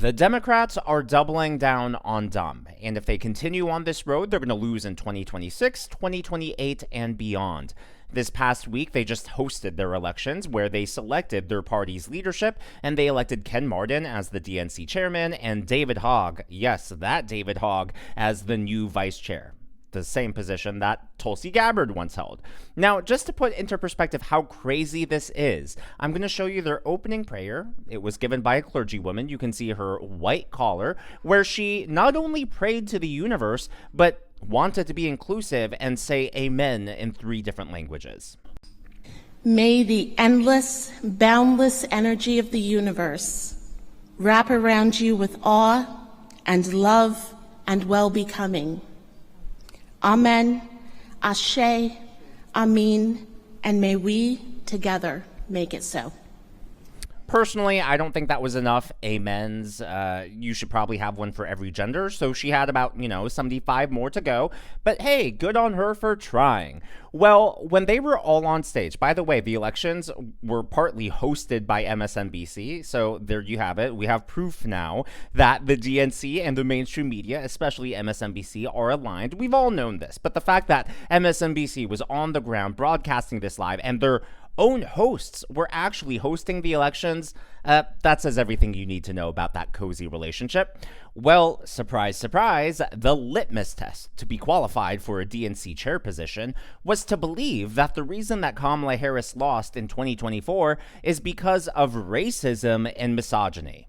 The Democrats are doubling down on dumb, and if they continue on this road, they're going to lose in 2026, 2028, and beyond. This past week, they just hosted their elections where they selected their party's leadership, and they elected Ken Martin as the DNC chairman and David Hogg, yes, that David Hogg, as the new vice chair. The same position that Tulsi Gabbard once held. Now, just to put into perspective how crazy this is, I'm going to show you their opening prayer. It was given by a clergywoman. You can see her white collar, where she not only prayed to the universe, but wanted to be inclusive and say amen in 3 different languages. May the endless, boundless energy of the universe wrap around you with awe and love and well-becoming. Amen, Ashe, Amin, and may we together make it so. Personally, I don't think that was enough amens. You should probably have one for every gender. So she had about, 75 more to go. But hey, good on her for trying. Well, when they were all on stage, by the way, the elections were partly hosted by MSNBC. So there you have it. We have proof now that the DNC and the mainstream media, especially MSNBC, are aligned. We've all known this. But the fact that MSNBC was on the ground broadcasting this live and their own hosts were actually hosting the elections, that says everything you need to know about that cozy relationship. Well, surprise, surprise, the litmus test to be qualified for a DNC chair position was to believe that the reason that Kamala Harris lost in 2024 is because of racism and misogyny.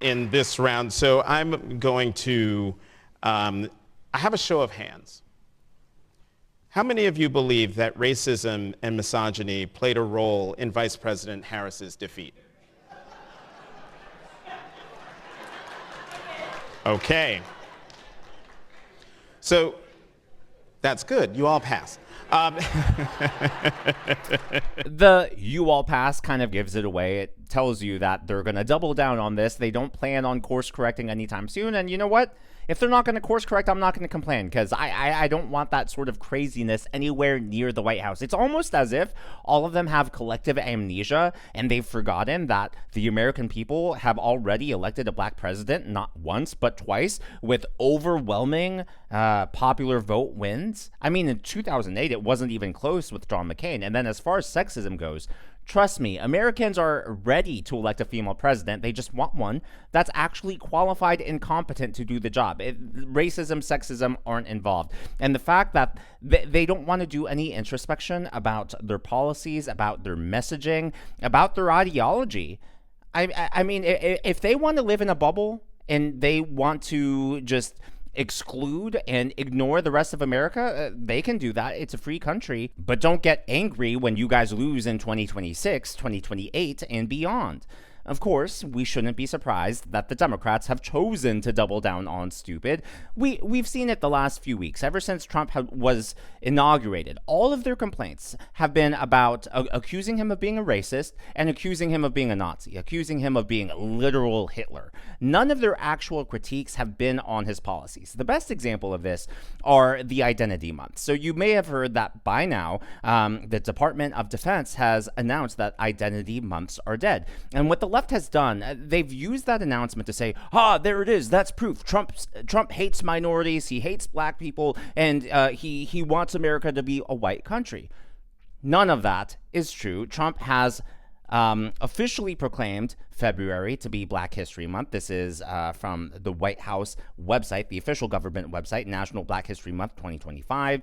In this round, so I'm going to, I have a show of hands. How many of you believe that racism and misogyny played a role in Vice President Harris's defeat? Okay. So that's good. You all pass. The you all pass kind of gives it away. It tells you that they're going to double down on this. They don't plan on course correcting anytime soon. And you know what? If they're not going to course correct, I'm not going to complain because I don't want that sort of craziness anywhere near the White House. It's almost as if all of them have collective amnesia and they've forgotten that the American people have already elected a black president, not once, but twice, with overwhelming popular vote wins. I mean, in 2008, it wasn't even close with John McCain. And then as far as sexism goes, trust me, Americans are ready to elect a female president. They just want one that's actually qualified and competent to do the job. Racism, sexism aren't involved. And the fact that they don't want to do any introspection about their policies, about their messaging, about their ideology. I mean, if they want to live in a bubble and they want to just exclude and ignore the rest of America, they can do that. It's a free country. But don't get angry when you guys lose in 2026, 2028, and beyond. Of course, we shouldn't be surprised that the Democrats have chosen to double down on stupid. We've seen it the last few weeks. Ever since Trump was inaugurated, all of their complaints have been about accusing him of being a racist and accusing him of being a Nazi, accusing him of being literal Hitler. None of their actual critiques have been on his policies. The best example of this are the identity months. So you may have heard that by now, the Department of Defense has announced that identity months are dead. And what the left has done, they've used that announcement to say, there it is, that's proof. Trump hates minorities, he hates black people, and he wants America to be a white country. None of that is true. Trump has officially proclaimed February to be Black History Month. This is from the White House website, the official government website, National Black History Month 2025.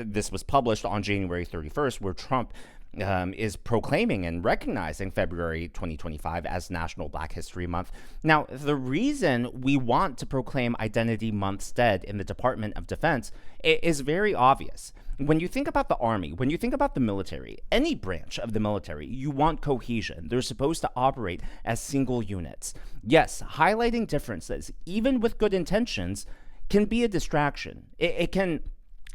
This was published on January 31st, where Trump is proclaiming and recognizing February 2025 as National Black History Month. Now, the reason we want to proclaim Identity Month instead in the Department of Defense is very obvious. When you think about the Army, when you think about the military, any branch of the military, you want cohesion. They're supposed to operate as single units. Yes, highlighting differences, even with good intentions, can be a distraction. It can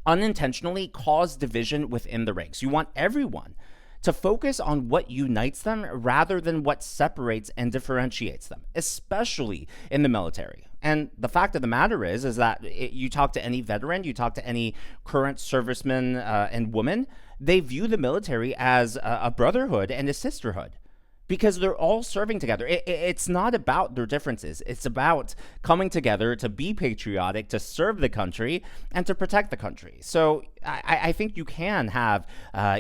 unintentionally cause division within the ranks. You want everyone to focus on what unites them rather than what separates and differentiates them, especially in the military. And the fact of the matter is that you talk to any veteran, you talk to any current serviceman and woman, they view the military as a brotherhood and a sisterhood. because they're all serving together. It's not about their differences. It's about coming together to be patriotic, to serve the country, and to protect the country. So I think you can have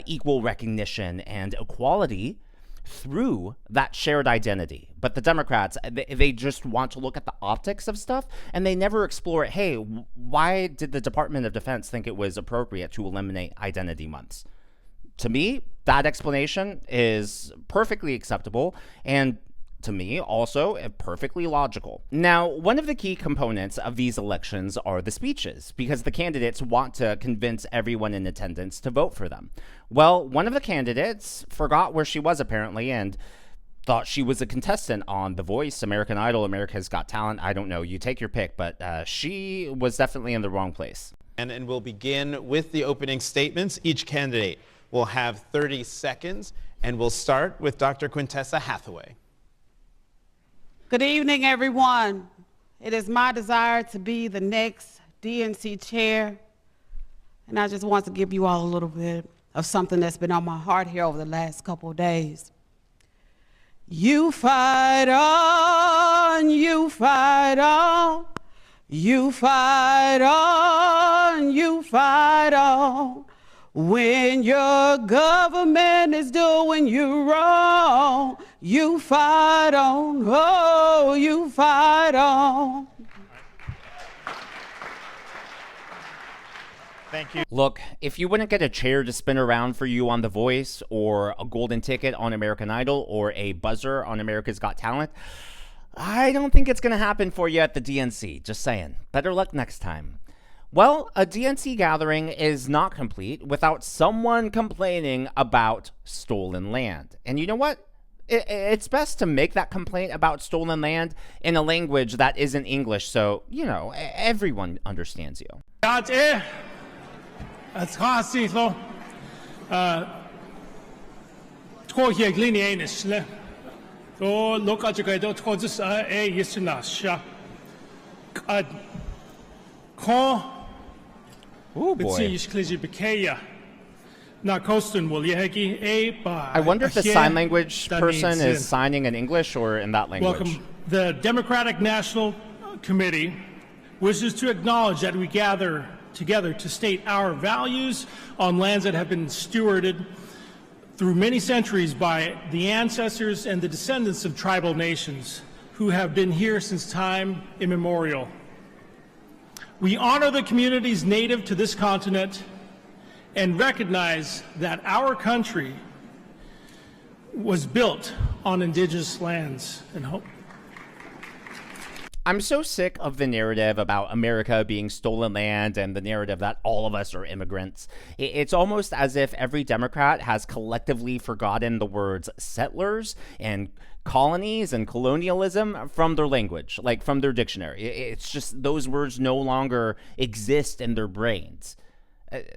equal recognition and equality through that shared identity. But the Democrats, they just want to look at the optics of stuff, and they never explore, hey, why did the Department of Defense think it was appropriate to eliminate identity months? To me, that explanation is perfectly acceptable, and to me, also perfectly logical. Now, one of the key components of these elections are the speeches, because the candidates want to convince everyone in attendance to vote for them. Well, one of the candidates forgot where she was, apparently, and thought she was a contestant on The Voice, American Idol, America's Got Talent. I don't know. You take your pick, but she was definitely in the wrong place. And we'll begin with the opening statements. Each candidate will have 30 seconds, and we'll start with Dr. Quintessa Hathaway. Good evening, everyone. It is my desire to be the next DNC chair, and I just want to give you all a little bit of something that's been on my heart here over the last couple of days. You fight on, you fight on, you fight on, you fight on. When your government is doing you wrong, you fight on, oh, you fight on. Thank you. Look, if you wouldn't get a chair to spin around for you on The Voice, or a golden ticket on American Idol, or a buzzer on America's Got Talent, I don't think it's going to happen for you at the DNC. Just saying. Better luck next time. Well, a DNC gathering is not complete without someone complaining about stolen land. And you know what? It's best to make that complaint about stolen land in a language that isn't English, so, you know, everyone understands you. Ooh, boy. I wonder if the sign language person is signing in English or in that language. Welcome. The Democratic National Committee wishes to acknowledge that we gather together to state our values on lands that have been stewarded through many centuries by the ancestors and the descendants of tribal nations who have been here since time immemorial. We honor the communities native to this continent and recognize that our country was built on indigenous lands and hope. I'm so sick of the narrative about America being stolen land and the narrative that all of us are immigrants. It's almost as if every Democrat has collectively forgotten the words settlers and colonies and colonialism from their language, like from their dictionary. It's just those words no longer exist in their brains.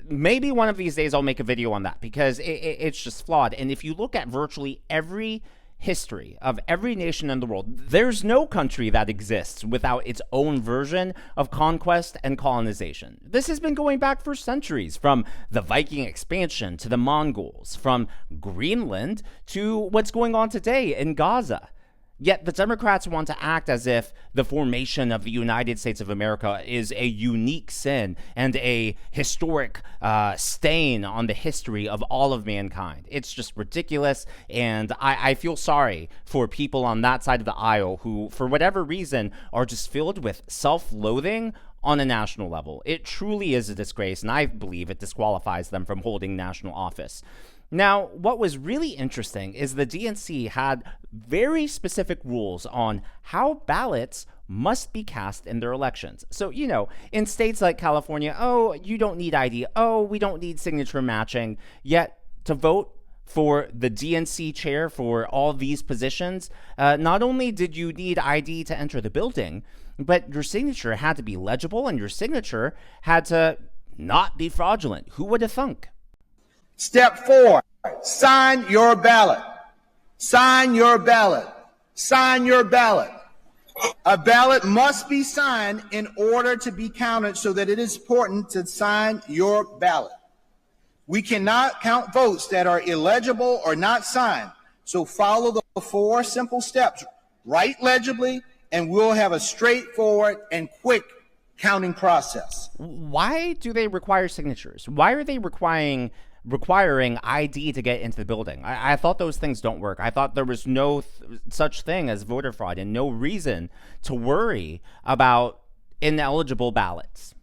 Maybe one of these days I'll make a video on that, because it's just flawed. And if you look at virtually every history of every nation in the world, there's no country that exists without its own version of conquest and colonization. This has been going back for centuries, from the Viking expansion to the Mongols, from Greenland to what's going on today in Gaza. Yet the Democrats want to act as if the formation of the United States of America is a unique sin and a historic stain on the history of all of mankind. It's just ridiculous, and I feel sorry for people on that side of the aisle who, for whatever reason, are just filled with self-loathing on a national level. It truly is a disgrace, and I believe it disqualifies them from holding national office. Now, what was really interesting is the DNC had very specific rules on how ballots must be cast in their elections. So, you know, in states like California, oh, you don't need ID. Oh, we don't need signature matching. Yet, to vote for the DNC chair for all these positions, not only did you need ID to enter the building, but your signature had to be legible and your signature had to not be fraudulent. Who would have thunk? Step 4, sign your ballot. Sign your ballot. Sign your ballot. A ballot must be signed in order to be counted, so that it is important to sign your ballot. We cannot count votes that are illegible or not signed. So follow the 4 simple steps. Write legibly, and we'll have a straightforward and quick counting process. Why do they require signatures? Why are they requiring ID to get into the building? I thought those things don't work. I thought there was no such thing as voter fraud and no reason to worry about ineligible ballots.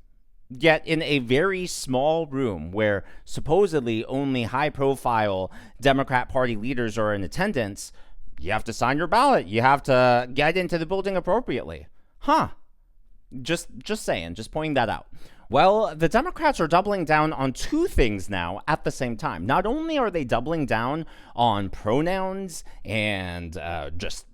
Yet in a very small room where supposedly only high-profile Democrat Party leaders are in attendance, you have to sign your ballot. You have to get into the building appropriately. Huh. Just saying, just pointing that out. Well, the Democrats are doubling down on 2 things now at the same time. Not only are they doubling down on pronouns and just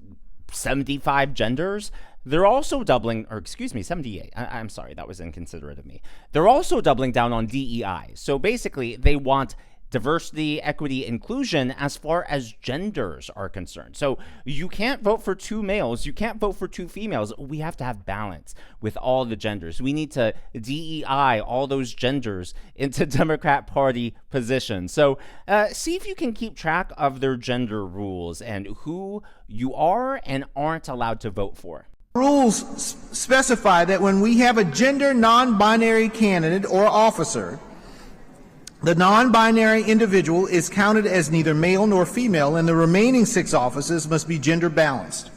75 genders, they're also 78. I'm sorry, that was inconsiderate of me. They're also doubling down on DEI. So basically, they want diversity, equity, inclusion as far as genders are concerned. So you can't vote for 2 males. You can't vote for 2 females. We have to have balance with all the genders. We need to DEI all those genders into Democrat Party positions. So see if you can keep track of their gender rules and who you are and aren't allowed to vote for. Rules specify that when we have a gender non-binary candidate or officer, the non-binary individual is counted as neither male nor female, and the remaining 6 offices must be gender balanced.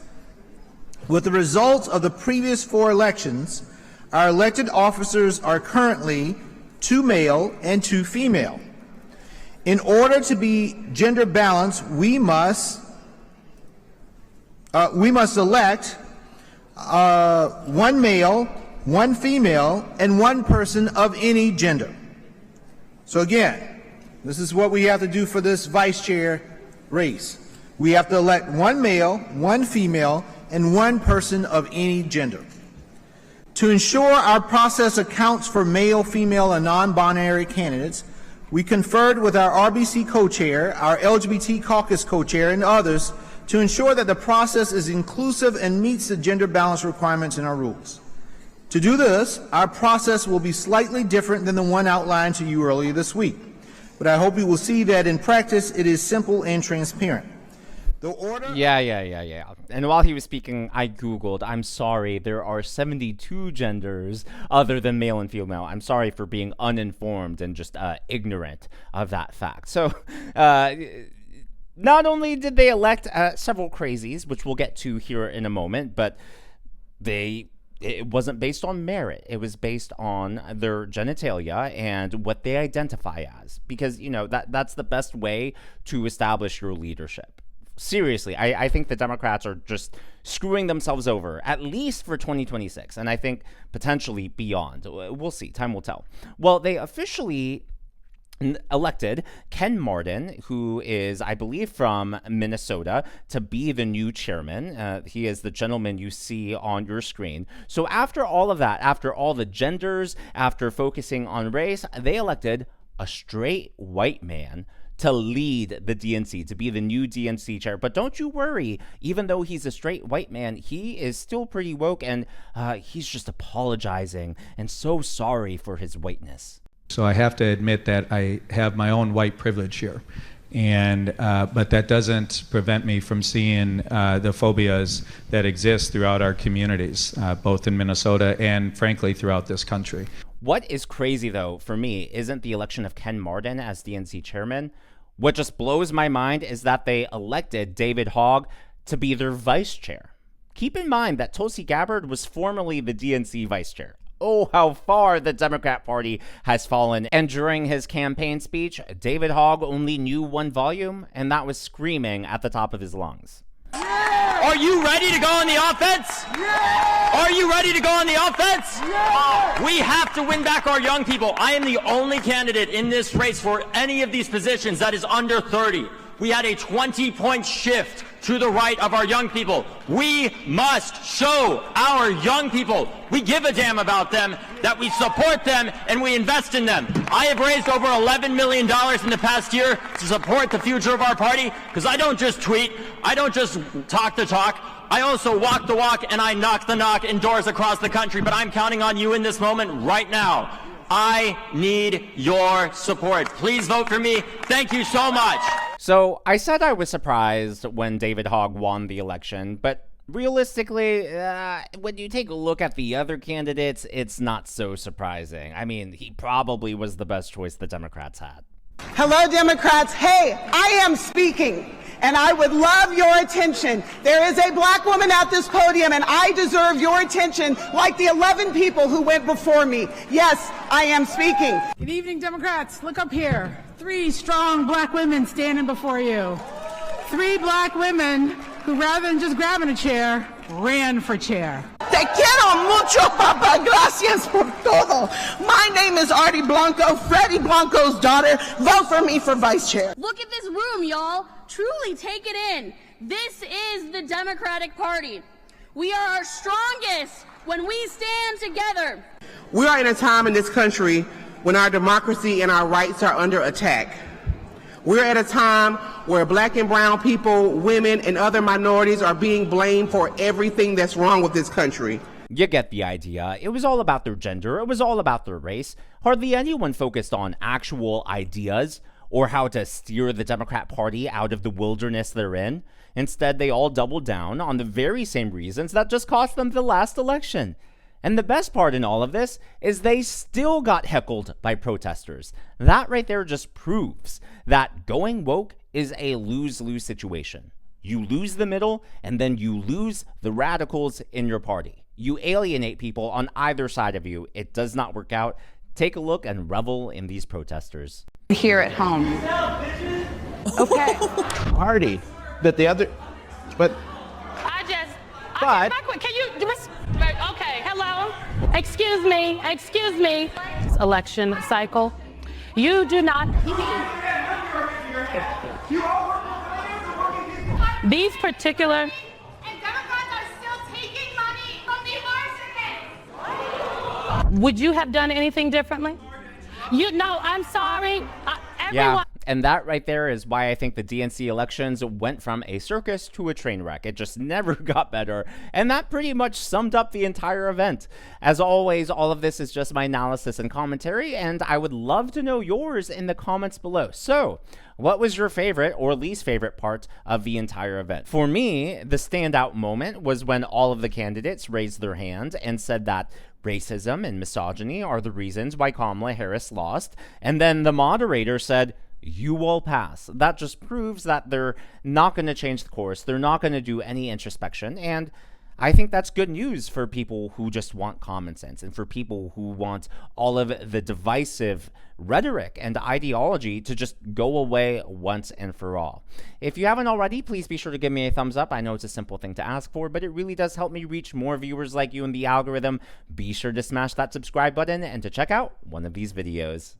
With the results of the previous 4 elections, our elected officers are currently 2 male and 2 female. In order to be gender balanced, we must elect 1 male, 1 female, and 1 person of any gender. So again, this is what we have to do for this vice chair race. We have to elect 1 male, 1 female, and 1 person of any gender. To ensure our process accounts for male, female, and non-binary candidates, we conferred with our RBC co-chair, our LGBT caucus co-chair, and others to ensure that the process is inclusive and meets the gender balance requirements in our rules. To do this, our process will be slightly different than the one outlined to you earlier this week, but I hope you will see that in practice it is simple and transparent. The order... Yeah. And while he was speaking, I Googled. I'm sorry, there are 72 genders other than male and female. I'm sorry for being uninformed and just ignorant of that fact. So, not only did they elect several crazies, which we'll get to here in a moment, but it wasn't based on merit. It was based on their genitalia and what they identify as, because, you know, that's the best way to establish your leadership. Seriously, I think the Democrats are just screwing themselves over, at least for 2026, and I think potentially beyond. We'll see. Time will tell. Well, they officially elected Ken Martin, who is, I believe, from Minnesota, to be the new chairman. He is the gentleman you see on your screen. So after all of that, after all the genders, after focusing on race, they elected a straight white man to lead the DNC, to be the new DNC chair. But don't you worry, even though he's a straight white man, he is still pretty woke, and he's just apologizing and so sorry for his whiteness. So I have to admit that I have my own white privilege here, and but that doesn't prevent me from seeing the phobias that exist throughout our communities, both in Minnesota and, frankly, throughout this country. What is crazy, though, for me, isn't the election of Ken Martin as DNC chairman. What just blows my mind is that they elected David Hogg to be their vice chair. Keep in mind that Tulsi Gabbard was formerly the DNC vice chair. Oh, how far the Democrat Party has fallen. And during his campaign speech, David Hogg only knew 1 volume, and that was screaming at the top of his lungs. Yeah! Are you ready to go on the offense? Yeah! Are you ready to go on the offense? Yeah! We have to win back our young people. I am the only candidate in this race for any of these positions that is under 30. We had a 20-point shift to the right of our young people. We must show our young people we give a damn about them, that we support them, and we invest in them. I have raised over $11 million in the past year to support the future of our party, because I don't just tweet, I don't just talk the talk, I also walk the walk and I knock the knock in doors across the country. But I'm counting on you in this moment right now. I need your support. Please vote for me. Thank you so much. So I said I was surprised when David Hogg won the election, but realistically, when you take a look at the other candidates, it's not so surprising. I mean, he probably was the best choice the Democrats had. Hello, Democrats. Hey, I am speaking, and I would love your attention. There is a black woman at this podium, and I deserve your attention like the 11 people who went before me. Yes, I am speaking. Good evening, Democrats. Look up here. 3 strong black women standing before you. 3 black women who, rather than just grabbing a chair, ran for chair. Te quiero mucho, Papa. Gracias por todo. My name is Artie Blanco, Freddie Blanco's daughter. Vote for me for vice chair. Look at this room, y'all. Truly take it in. This is the Democratic Party. We are our strongest when we stand together. We are in a time in this country when our democracy and our rights are under attack. We're at a time where black and brown people, women, and other minorities are being blamed for everything that's wrong with this country. You get the idea. It was all about their gender. It was all about their race. Hardly anyone focused on actual ideas or how to steer the Democrat Party out of the wilderness they're in. Instead, they all doubled down on the very same reasons that just cost them the last election. And the best part in all of this is they still got heckled by protesters. That right there just proves that going woke is a lose-lose situation. You lose the middle, and then you lose the radicals in your party. You alienate people on either side of you. It does not work out. Take a look and revel in these protesters. Here at home. Okay. Party that the other, but Can you just, okay, hello? Excuse me. Election cycle. You do not. These particular. And Democrats are still taking money from the arsonists. Would you have done anything differently? I'm sorry. Everyone. Yeah. And that right there is why I think the DNC elections went from a circus to a train wreck. It just never got better. And that pretty much summed up the entire event. As always, all of this is just my analysis and commentary, and I would love to know yours in the comments below. So, what was your favorite or least favorite part of the entire event? For me, the standout moment was when all of the candidates raised their hand and said that racism and misogyny are the reasons why Kamala Harris lost. And then the moderator said, "You will pass." That just proves that they're not going to change the course. They're not going to do any introspection. And I think that's good news for people who just want common sense and for people who want all of the divisive rhetoric and ideology to just go away once and for all. If you haven't already, please be sure to give me a thumbs up. I know it's a simple thing to ask for, but it really does help me reach more viewers like you in the algorithm. Be sure to smash that subscribe button and to check out one of these videos.